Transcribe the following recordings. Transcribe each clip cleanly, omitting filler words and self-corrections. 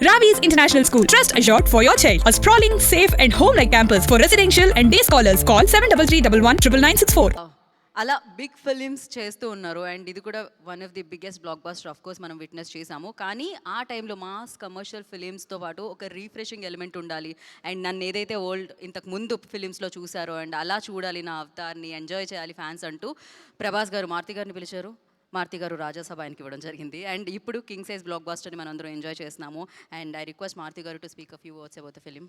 Ravi's International School. Trust assured for your child. A sprawling, safe and home-like campus for residential and day scholars. Call 7331 అలా big films చేస్తూ ఉన్నారు. And ఇది కూడా one of the biggest block buster of course మనం witness చేసాము. కానీ ఆ టైంలో మాస్ కమర్షియల్ ఫిలిమ్స్తో పాటు ఒక రీఫ్రెషింగ్ ఎలిమెంట్ ఉండాలి. అండ్ నన్ను ఏదైతే ఇంతకు ముందు ఫిలిమ్స్లో చూసారో అండ్ అలా చూడాలి, నా అవతార్ని ఎంజాయ్ చేయాలి ఫ్యాన్స్ అంటూ ప్రభాస్ గారు మారుతి గారిని పిలిచారు. మారుతి గారు రాజాసభ ఆయనకి ఇవ్వడం జరిగింది. అండ్ ఇప్పుడు కింగ్ సైజ్ బ్లాక్ బస్టర్ని మనం అందరం ఎంజాయ్ చేస్తున్నాము. అండ్ ఐ రిక్వెస్ట్ మారుతి గారు to speak a few words about the film.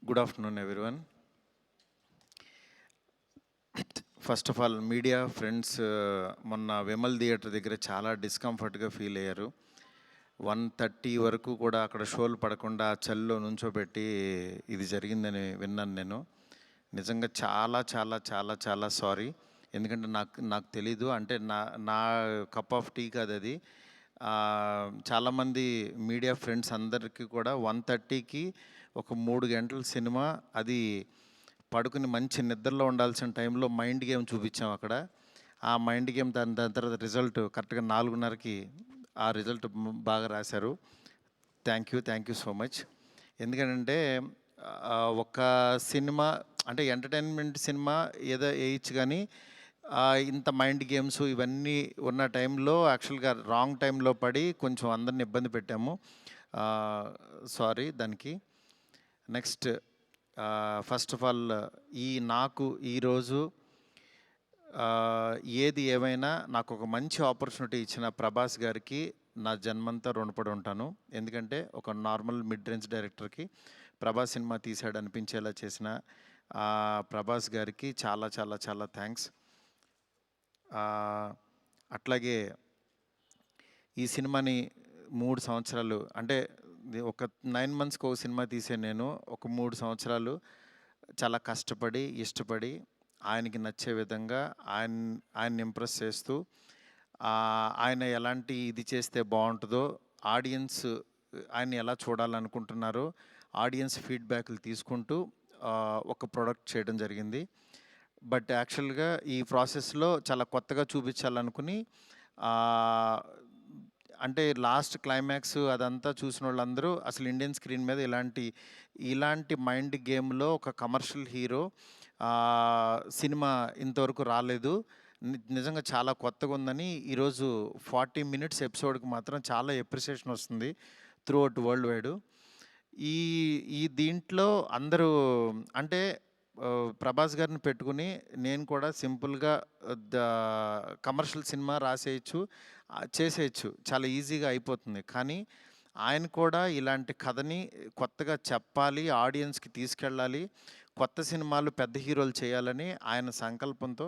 Good afternoon everyone. First of all media friends, మొన్న విమల్ థియేటర్ దగ్గర చాలా డిస్కంఫర్ట్గా ఫీల్ అయ్యారు. 1:30 వరకు కూడా అక్కడ షోలు పడకుండా చలిలో నుంచోబెట్టి ఇది జరిగిందని విన్నాను నేను. నిజంగా చాలా చాలా చాలా చాలా సారీ. ఎందుకంటే నాకు తెలీదు, అంటే నా కప్ ఆఫ్ టీ కాదు అది. చాలామంది మీడియా ఫ్రెండ్స్ అందరికీ కూడా 1:30కి ఒక 3 గంటల సినిమా, అది పడుకుని మంచి నిద్రలో ఉండాల్సిన టైంలో మైండ్ గేమ్ చూపించాం అక్కడ. ఆ మైండ్ గేమ్ దాని తర్వాత రిజల్ట్ కరెక్ట్గా 4:30కి ఆ రిజల్ట్ బాగా రాశారు. Thank you so much. ఎందుకంటే ఒక సినిమా అంటే ఎంటర్టైన్మెంట్ సినిమా ఏదో వేయచ్చు, కానీ ఇంత మైండ్ గేమ్స్ ఇవన్నీ ఉన్న టైంలో యాక్చువల్గా రాంగ్ టైంలో పడి కొంచెం అందరిని ఇబ్బంది పెట్టాము. సారీ దానికి. నెక్స్ట్, ఫస్ట్ ఆఫ్ ఆల్ నాకు ఈరోజు ఏది ఏమైనా నాకు ఒక మంచి ఆపర్చునిటీ ఇచ్చిన ప్రభాస్ గారికి నా జన్మంతా రుణపడి ఉంటాను. ఎందుకంటే ఒక నార్మల్ మిడ్ రేంజ్ డైరెక్టర్కి ప్రభాస్ సినిమా తీసాడు అనిపించేలా చేసిన ప్రభాస్ గారికి చాలా చాలా చాలా థ్యాంక్స్. అట్లాగే ఈ సినిమాని 3 సంవత్సరాలు, అంటే ఒక 9 మంత్స్కి ఒక సినిమా తీసే నేను ఒక 3 సంవత్సరాలు చాలా కష్టపడి ఇష్టపడి ఆయనకి నచ్చే విధంగా ఆయన్ని ఇంప్రెస్ చేస్తూ, ఆయన ఎలాంటి ఇది చేస్తే బాగుంటుందో, ఆడియన్స్ ఆయన ఎలా చూడాలనుకుంటున్నారో ఆడియన్స్ ఫీడ్బ్యాక్లు తీసుకుంటూ ఒక ప్రోడక్ట్ చేయడం జరిగింది. బట్ యాక్చువల్గా ఈ ప్రాసెస్లో చాలా కొత్తగా చూపించాలనుకుని, అంటే లాస్ట్ క్లైమాక్స్ అదంతా చూసిన వాళ్ళందరూ అసలు ఇండియన్ స్క్రీన్ మీద ఇలాంటి మైండ్ గేమ్లో ఒక కమర్షియల్ హీరో సినిమా ఇంతవరకు రాలేదు, నిజంగా చాలా కొత్తగా ఉందని ఈరోజు 40 మినిట్స్ ఎపిసోడ్కి మాత్రం చాలా ఎప్రిసియేషన్ వస్తుంది త్రూ అవుట్ వరల్డ్ వైడ్. ఈ దీంట్లో అందరూ అంటే ప్రభాస్ గారిని పెట్టుకుని నేను కూడా సింపుల్గా కమర్షియల్ సినిమా రాసేయచ్చు, చేసేయచ్చు, చాలా ఈజీగా అయిపోతుంది. కానీ ఆయన కూడా ఇలాంటి కథని కొత్తగా చెప్పాలి, ఆడియన్స్కి తీసుకెళ్ళాలి, కొత్త సినిమాలు పెద్ద హీరోలు చేయాలని ఆయన సంకల్పంతో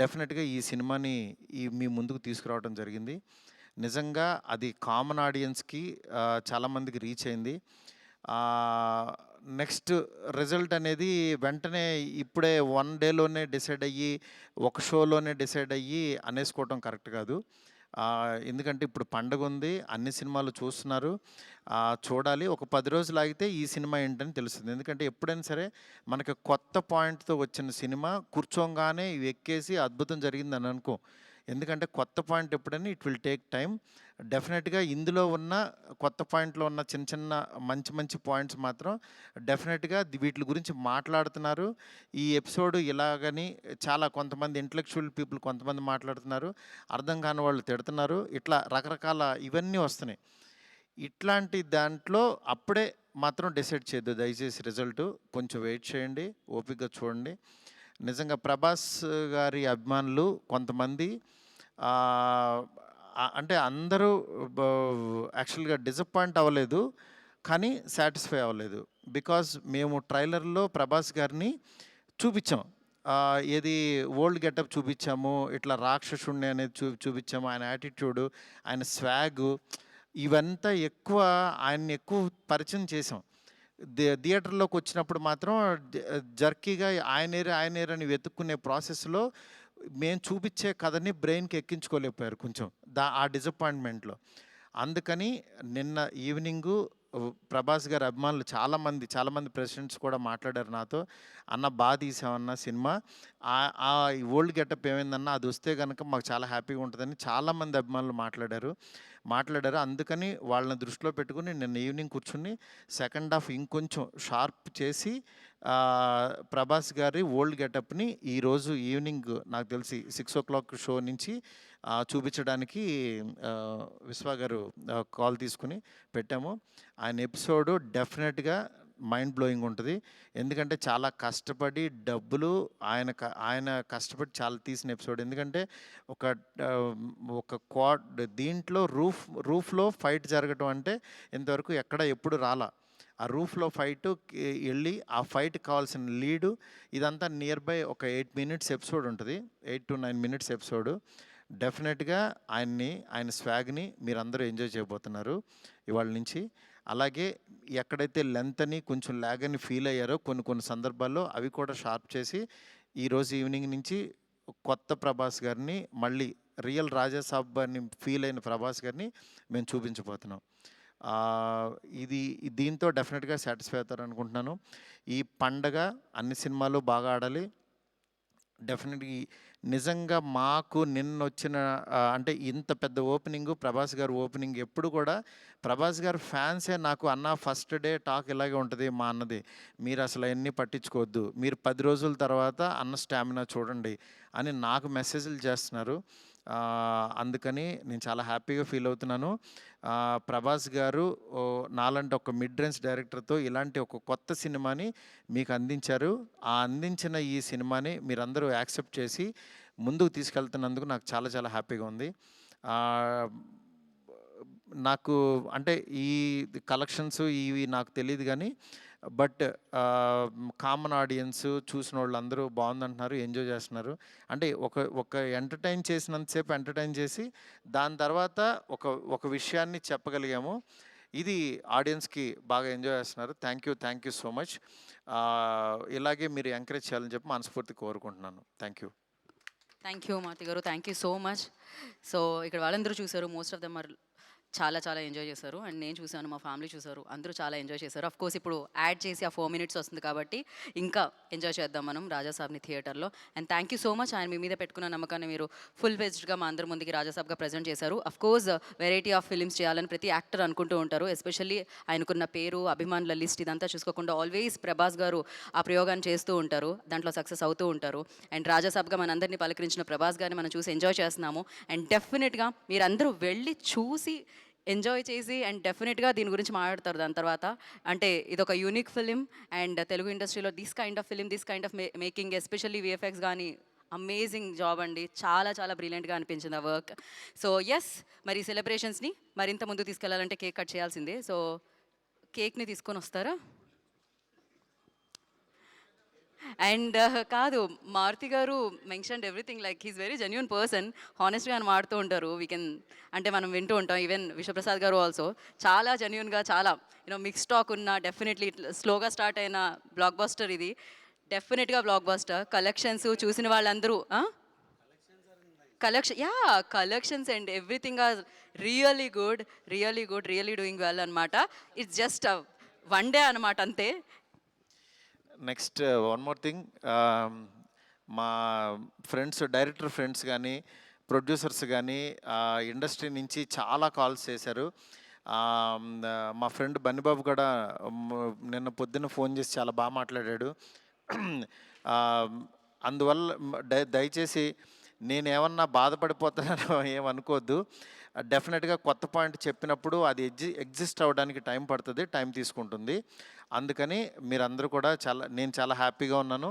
డెఫినెట్గా ఈ సినిమాని మీ ముందుకు తీసుకురావడం జరిగింది. నిజంగా అది కామన్ ఆడియన్స్కి చాలామందికి రీచ్ అయింది. నెక్స్ట్ రిజల్ట్ అనేది వెంటనే ఇప్పుడే 1 డేలోనే డిసైడ్ అయ్యి ఒక షోలోనే డిసైడ్ అయ్యి అనేసుకోవటం కరెక్ట్ కాదు. ఎందుకంటే ఇప్పుడు పండగ ఉంది, అన్ని సినిమాలు చూస్తున్నారు, చూడాలి. ఒక 10 రోజులు ఆగితే ఈ సినిమా ఏంటని తెలుస్తుంది. ఎందుకంటే ఎప్పుడైనా సరే మనకి కొత్త పాయింట్తో వచ్చిన సినిమా కూర్చోగానే ఇవి ఎక్కేసి అద్భుతం జరిగిందని అనుకో. ఎందుకంటే కొత్త పాయింట్ ఎప్పుడైనా ఇట్ విల్ టేక్ టైం. డెఫినెట్గా ఇందులో ఉన్న కొత్త పాయింట్లో ఉన్న చిన్న చిన్న మంచి పాయింట్స్ మాత్రం డెఫినెట్గా వీటి గురించి మాట్లాడుతున్నారు. ఈ ఎపిసోడ్ ఇలాగని చాలా కొంతమంది ఇంటలెక్చువల్ పీపుల్ కొంతమంది మాట్లాడుతున్నారు, అర్థం కాని వాళ్ళు తిడుతున్నారు, ఇట్లా రకరకాల ఇవన్నీ వస్తున్నాయి. ఇట్లాంటి దాంట్లో అప్పుడే మాత్రం డిసైడ్ చేయొద్దు దయచేసి. రిజల్ట్ కొంచెం వెయిట్ చేయండి, ఓపికగా చూడండి. నిజంగా ప్రభాస్ గారి అభిమానులు కొంతమంది అంటే అందరూ యాక్చువల్గా డిసప్పాయింట్ అవ్వలేదు, కానీ సాటిస్ఫై అవ్వలేదు. బికాజ్ మేము ట్రైలర్లో ప్రభాస్ గారిని చూపించాం, ఏది ఓల్డ్ గెటప్ చూపించాము, ఇట్లా రాక్షసుణ్ణి అనేది చూపించాము, ఆయన యాటిట్యూడు, ఆయన స్వాగు, ఇవంతా ఆయన్ని ఎక్కువ పరిచయం చేసాం. థియేటర్లోకి వచ్చినప్పుడు మాత్రం జర్కీగా ఆయనేరని వెతుక్కునే ప్రాసెస్లో మేము చూపించే కథని బ్రెయిన్కి ఎక్కించుకోలేకపోయారు కొంచెం ఆ డిసప్పాయింట్మెంట్లో. అందుకని నిన్న ఈవినింగు ప్రభాస్ గారి అభిమానులు చాలామంది ప్రెసిడెంట్స్ కూడా మాట్లాడారు నాతో, అన్న బాగా తీసామన్న సినిమా, ఓల్డ్ గెటప్ ఏమైందన్నా అది వస్తే కనుక మాకు చాలా హ్యాపీగా ఉంటుందని చాలామంది అభిమానులు మాట్లాడారు. మాట్లాడారు. అందుకని వాళ్ళని దృష్టిలో పెట్టుకుని నిన్న ఈవినింగ్ కూర్చుని సెకండ్ హాఫ్ ఇంకొంచెం షార్ప్ చేసి ప్రభాస్ గారి ఓల్డ్ గెటప్ని ఈరోజు ఈవినింగ్ నాకు తెలిసి 6 o'clock షో నుంచి చూపించడానికి విశ్వ గారు కాల్ తీసుకుని పెట్టాము. ఆయన ఎపిసోడు డెఫినెట్గా మైండ్ బ్లోయింగ్ ఉంటుంది. ఎందుకంటే చాలా కష్టపడి డబ్బులు ఆయన కష్టపడి చాలా తీసిన ఎపిసోడ్. ఎందుకంటే ఒక దీంట్లో రూఫ్లో ఫైట్ జరగటం అంటే ఇంతవరకు ఎప్పుడు రాలా. ఆ రూఫ్లో ఫైట్ వెళ్ళి ఆ ఫైట్ కావాల్సిన లీడు ఇదంతా నియర్ బై ఒక 8 minutes ఎపిసోడ్ ఉంటుంది. 8 to 9 minutes ఎపిసోడు. డెఫినెట్గా ఆయన స్వాగ్ని మీరందరూ ఎంజాయ్ చేయబోతున్నారు ఇవాళ నుంచి. అలాగే ఎక్కడైతే లెంత్ అని కొంచెం ల్యాగ్ అని ఫీల్ అయ్యారో కొన్ని సందర్భాల్లో అవి కూడా షార్ప్ చేసి ఈరోజు ఈవినింగ్ నుంచి కొత్త ప్రభాస్ గారిని, మళ్ళీ రియల్ రాజాసాబ్ అని ఫీల్ అయిన ప్రభాస్ గారిని మేము చూపించబోతున్నాం. దీంతో డెఫినెట్గా సాటిస్ఫై అవుతారు అనుకుంటున్నాను. ఈ పండగ అన్ని సినిమాలు బాగా ఆడాలి. డెఫినెట్గా నిజంగా మాకు నిన్నొచ్చిన అంటే ఇంత పెద్ద ఓపెనింగు, ప్రభాస్ గారు ఓపెనింగ్ ఎప్పుడు కూడా ప్రభాస్ గారు ఫ్యాన్సే నాకు అన్న ఫస్ట్ డే టాక్ ఇలాగే ఉంటుంది మా అన్నది, మీరు అసలు అవన్నీ పట్టించుకోవద్దు, మీరు 10 రోజుల తర్వాత అన్న స్టామినా చూడండి అని నాకు మెసేజ్లు చేస్తున్నారు. అందుకని నేను చాలా హ్యాపీగా ఫీల్ అవుతున్నాను. ప్రభాస్ గారు నాలాంటి ఒక మిడ్ రేంజ్ డైరెక్టర్తో ఇలాంటి ఒక కొత్త సినిమాని మీకు అందించారు. అందించిన ఈ సినిమాని మీరందరూ యాక్సెప్ట్ చేసి ముందుకు తీసుకెళ్తున్నందుకు నాకు చాలా చాలా హ్యాపీగా ఉంది. నాకు అంటే ఈ కలెక్షన్స్ ఇవి నాకు తెలియదు కానీ బట్ కామన్ ఆడియన్స్ చూసిన వాళ్ళందరూ బాగుందంటున్నారు, ఎంజాయ్ చేస్తున్నారు. అంటే ఒక ఎంటర్టైన్ చేసినంతసేపు ఎంటర్టైన్ చేసి దాని తర్వాత ఒక విషయాన్ని చెప్పగలిగాము. ఇది ఆడియన్స్కి బాగా ఎంజాయ్ చేస్తున్నారు. Thank you so much. ఇలాగే మీరు ఎంకరేజ్ చేయాలని చెప్పి మనస్ఫూర్తి కోరుకుంటున్నాను. థ్యాంక్ యూ మారుతి గారు, thank you so much. So ఇక్కడ వాళ్ళందరూ చూసారు, మోస్ట్ ఆఫ్ దెమ్ ఆర్ చాలా ఎంజాయ్ చేశారు. అండ్ నేను చూశాను, మా ఫ్యామిలీ చూశారు, అందరూ చాలా ఎంజాయ్ చేశారు. అఫ్ కోర్స్ ఇప్పుడు యాడ్ చేసి ఆ 4 minutes వస్తుంది కాబట్టి ఇంకా ఎంజాయ్ చేద్దాం మనం రాజాసాబ్ని థియేటర్లో. And thank you so much, ఆయన మీ మీద పెట్టుకున్న నమ్మకాన్ని మీరు ఫుల్ ఫెజ్డ్గా మా అందరి ముందుకి రాజాసాబ్గా ప్రజెంట్ చేశారు. Of course variety of films చేయాలని ప్రతి యాక్టర్ అనుకుంటూ ఉంటారు. ఎస్పెషల్లీ ఆయనకున్న పేరు, అభిమానుల లిస్ట్ ఇదంతా చూసుకోకుండా ఆల్వేస్ ప్రభాస్ గారు ఆ ప్రయోగాన్ని చేస్తూ ఉంటారు, దాంట్లో సక్సెస్ అవుతూ ఉంటారు. అండ్ రాజాసాబ్గా మనందరినీ పలకరించిన ప్రభాస్ గారిని మనం చూసి ఎంజాయ్ చేస్తున్నాము. అండ్ డెఫినెట్గా మీరందరూ వెళ్ళి చూసి ఎంజాయ్ చేసి అండ్ డెఫినెట్గా దీని గురించి మాట్లాడతారు దాని తర్వాత. అంటే ఇదొక యూనిక్ ఫిలిం అండ్ తెలుగు ఇండస్ట్రీలో this kind of film, this kind of making, especially VFX కానీ అమేజింగ్ జాబ్ అండి. చాలా బ్రిలియంట్గా అనిపించింది ఆ వర్క్. సో ఎస్, మరి సెలబ్రేషన్స్ని మరింత ముందు తీసుకెళ్లాలంటే కేక్ కట్ చేయాల్సిందే. సో కేక్ని తీసుకొని వస్తారా? అండ్ కాదు, మారుతి గారు mentioned everything, like he's very genuine person, హానెస్ట్గా అని మాడుతూ ఉంటారు. అంటే మనం వింటూ ఉంటాం. ఈవెన్ విశ్వప్రసాద్ గారు ఆల్సో చాలా జెన్యూన్గా, చాలా మిక్స్ టాక్ ఉన్న, డెఫినెట్లీ స్లోగా స్టార్ట్ అయిన బ్లాక్ బస్టర్ ఇది. డెఫినెట్గా బ్లాక్ బస్టర్. కలెక్షన్స్ చూసిన వాళ్ళందరూ collections and everything are really good, really doing well అనమాట. ఇట్స్ జస్ట్ 1 day అనమాట, అంతే. నెక్స్ట్ వన్ మోర్ థింగ్, మా డైరెక్టర్ ఫ్రెండ్స్ కానీ ప్రొడ్యూసర్స్ కానీ ఇండస్ట్రీ నుంచి చాలా కాల్స్ చేశారు. మా ఫ్రెండ్ బన్నిబాబు కూడా నిన్న పొద్దున్న ఫోన్ చేసి చాలా బాగా మాట్లాడాడు. అందువల్ల దయచేసి నేనేమన్నా బాధపడిపోతున్నానో ఏమనుకోవద్దు. డెఫినెట్గా కొత్త పాయింట్ చెప్పినప్పుడు అది ఎగ్జిస్ట్ అవ్వడానికి టైం పడుతుంది, టైం తీసుకుంటుంది. అందుకని మీరందరూ కూడా నేను చాలా హ్యాపీగా ఉన్నాను.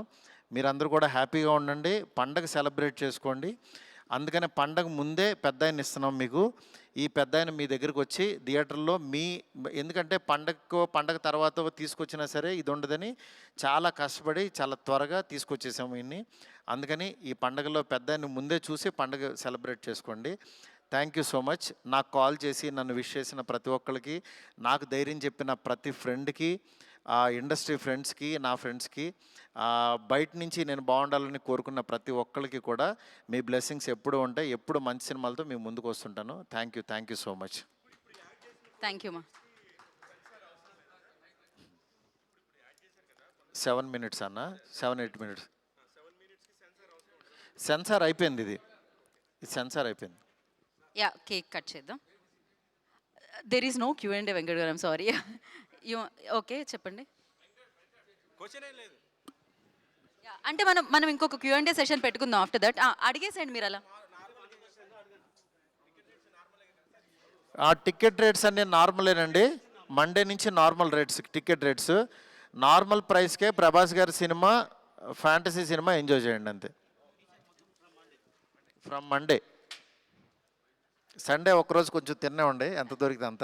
మీరందరూ కూడా హ్యాపీగా ఉండండి, పండగ సెలబ్రేట్ చేసుకోండి. అందుకని పండగ ముందే పెద్ద ఆయన ఇస్తున్నాం మీకు. ఈ పెద్ద ఆయన మీ దగ్గరికి వచ్చి థియేటర్లో ఎందుకంటే పండగ తర్వాత తీసుకొచ్చినా సరే ఇది ఉండదని చాలా కష్టపడి చాలా త్వరగా తీసుకొచ్చేసాము ఇన్ని. అందుకని ఈ పండగలో పెద్ద ఆయన ముందే చూసి పండగ సెలబ్రేట్ చేసుకోండి. Thank you so much. నాకు కాల్ చేసి నన్ను విష్ చేసిన ప్రతి ఒక్కరికి, నాకు ధైర్యం చెప్పిన ప్రతి ఫ్రెండ్కి, ఇండస్ట్రీ ఫ్రెండ్స్కి, నా ఫ్రెండ్స్కి, బయట నుంచి నేను బాగుండాలని కోరుకున్న ప్రతి ఒక్కరికి కూడా మీ బ్లెస్సింగ్స్ ఎప్పుడు ఉంటాయి. ఎప్పుడు మంచి సినిమాలతో మీ ముందుకు వస్తుంటాను. Thank you so much. Thank you మా. 7 minutes అన్న, 7-8 minutes. సెన్సార్ అయిపోయింది, ఇది సెన్సార్ అయిపోయింది. కేక్ కట్ చేద్దాం. There is no Q and Venkat గారు, ఐమ్ సారీ. ఓకే, చెప్పండి. Yeah, అంటే మనం మనం ఇంకొక క్యూ అండ్ సెషన్ పెట్టుకుందాం ఆఫ్టర్ దట్. అడిగేసేయండి మీరు అలా. ఆ టికెట్ రేట్స్ అన్నీ నార్మలేనండి. మండే నుంచి normal rates, ticket rates normal ప్రైస్కే ప్రభాస్ గారి సినిమా, ఫ్యాంటసీ సినిమా ఎంజాయ్ చేయండి అంతే. From Monday. సండే ఒకరోజు కొంచెం తినేవ్వండి, ఎంత దొరికితే అంత.